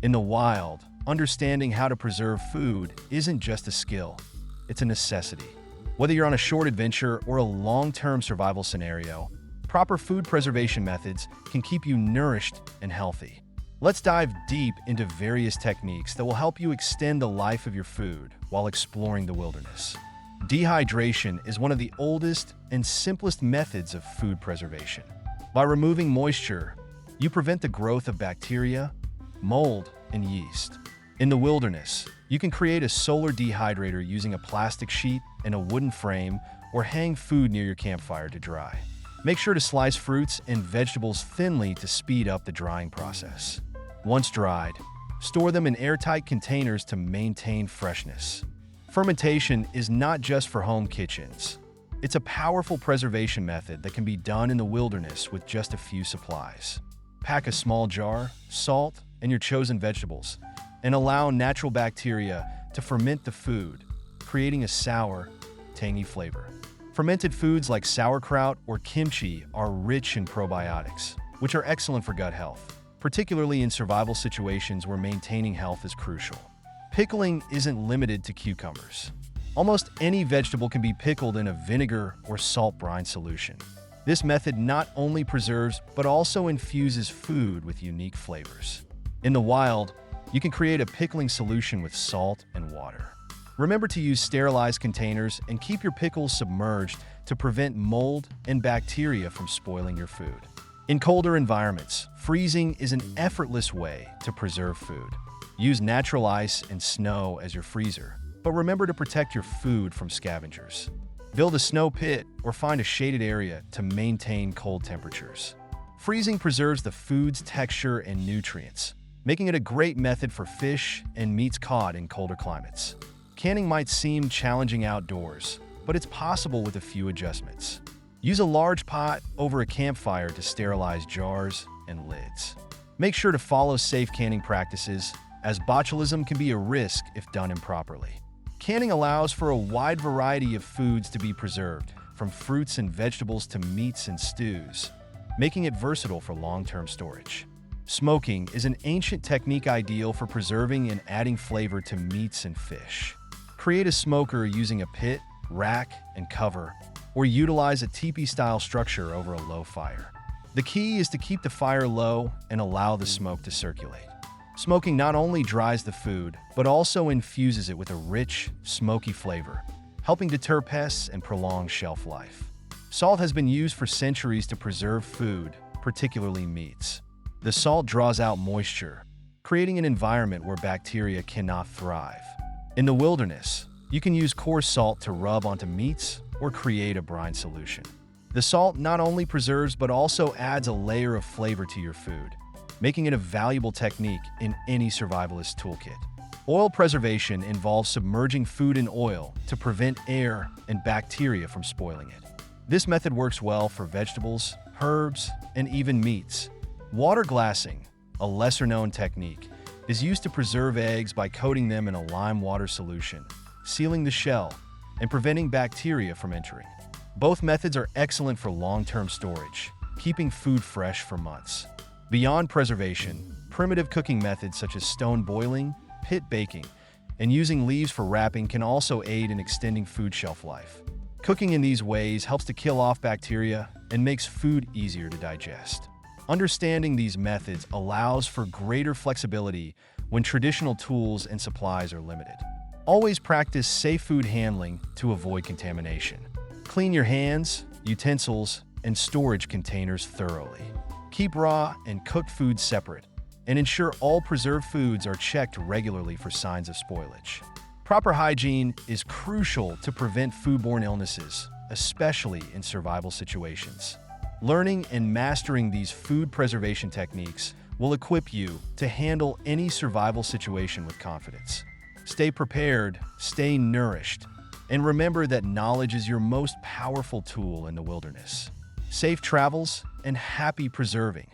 In the wild, understanding how to preserve food isn't just a skill, it's a necessity. Whether you're on a short adventure or a long-term survival scenario, proper food preservation methods can keep you nourished and healthy. Let's dive deep into various techniques that will help you extend the life of your food while exploring the wilderness. Dehydration is one of the oldest and simplest methods of food preservation. By removing moisture, you prevent the growth of bacteria, mold, and yeast. In the wilderness, you can create a solar dehydrator using a plastic sheet and a wooden frame, or hang food near your campfire to dry. Make sure to slice fruits and vegetables thinly to speed up the drying process. Once dried, store them in airtight containers to maintain freshness. Fermentation is not just for home kitchens. It's a powerful preservation method that can be done in the wilderness with just a few supplies. Pack a small jar, salt, and your chosen vegetables, and allow natural bacteria to ferment the food, creating a sour, tangy flavor. Fermented foods like sauerkraut or kimchi are rich in probiotics, which are excellent for gut health, particularly in survival situations where maintaining health is crucial. Pickling isn't limited to cucumbers. Almost any vegetable can be pickled in a vinegar or salt brine solution. This method not only preserves but also infuses food with unique flavors. In the wild, you can create a pickling solution with salt and water. Remember to use sterilized containers and keep your pickles submerged to prevent mold and bacteria from spoiling your food. In colder environments, freezing is an effortless way to preserve food. Use natural ice and snow as your freezer, but remember to protect your food from scavengers. Build a snow pit or find a shaded area to maintain cold temperatures. Freezing preserves the food's texture and nutrients, making it a great method for fish and meats caught in colder climates. Canning might seem challenging outdoors, but it's possible with a few adjustments. Use a large pot over a campfire to sterilize jars and lids. Make sure to follow safe canning practices, as botulism can be a risk if done improperly. Canning allows for a wide variety of foods to be preserved, from fruits and vegetables to meats and stews, making it versatile for long-term storage. Smoking is an ancient technique ideal for preserving and adding flavor to meats and fish. Create a smoker using a pit, rack, and cover, or utilize a teepee-style structure over a low fire. The key is to keep the fire low and allow the smoke to circulate. Smoking not only dries the food, but also infuses it with a rich, smoky flavor, helping deter pests and prolong shelf life. Salt has been used for centuries to preserve food, particularly meats. The salt draws out moisture, creating an environment where bacteria cannot thrive. In the wilderness, you can use coarse salt to rub onto meats or create a brine solution. The salt not only preserves but also adds a layer of flavor to your food, making it a valuable technique in any survivalist toolkit. Oil preservation involves submerging food in oil to prevent air and bacteria from spoiling it. This method works well for vegetables, herbs, and even meats. Water glassing, a lesser-known technique, is used to preserve eggs by coating them in a lime water solution, sealing the shell, and preventing bacteria from entering. Both methods are excellent for long-term storage, keeping food fresh for months. Beyond preservation, primitive cooking methods such as stone boiling, pit baking, and using leaves for wrapping can also aid in extending food shelf life. Cooking in these ways helps to kill off bacteria and makes food easier to digest. Understanding these methods allows for greater flexibility when traditional tools and supplies are limited. Always practice safe food handling to avoid contamination. Clean your hands, utensils, and storage containers thoroughly. Keep raw and cooked foods separate, and ensure all preserved foods are checked regularly for signs of spoilage. Proper hygiene is crucial to prevent foodborne illnesses, especially in survival situations. Learning and mastering these food preservation techniques will equip you to handle any survival situation with confidence. Stay prepared, stay nourished, and remember that knowledge is your most powerful tool in the wilderness. Safe travels and happy preserving.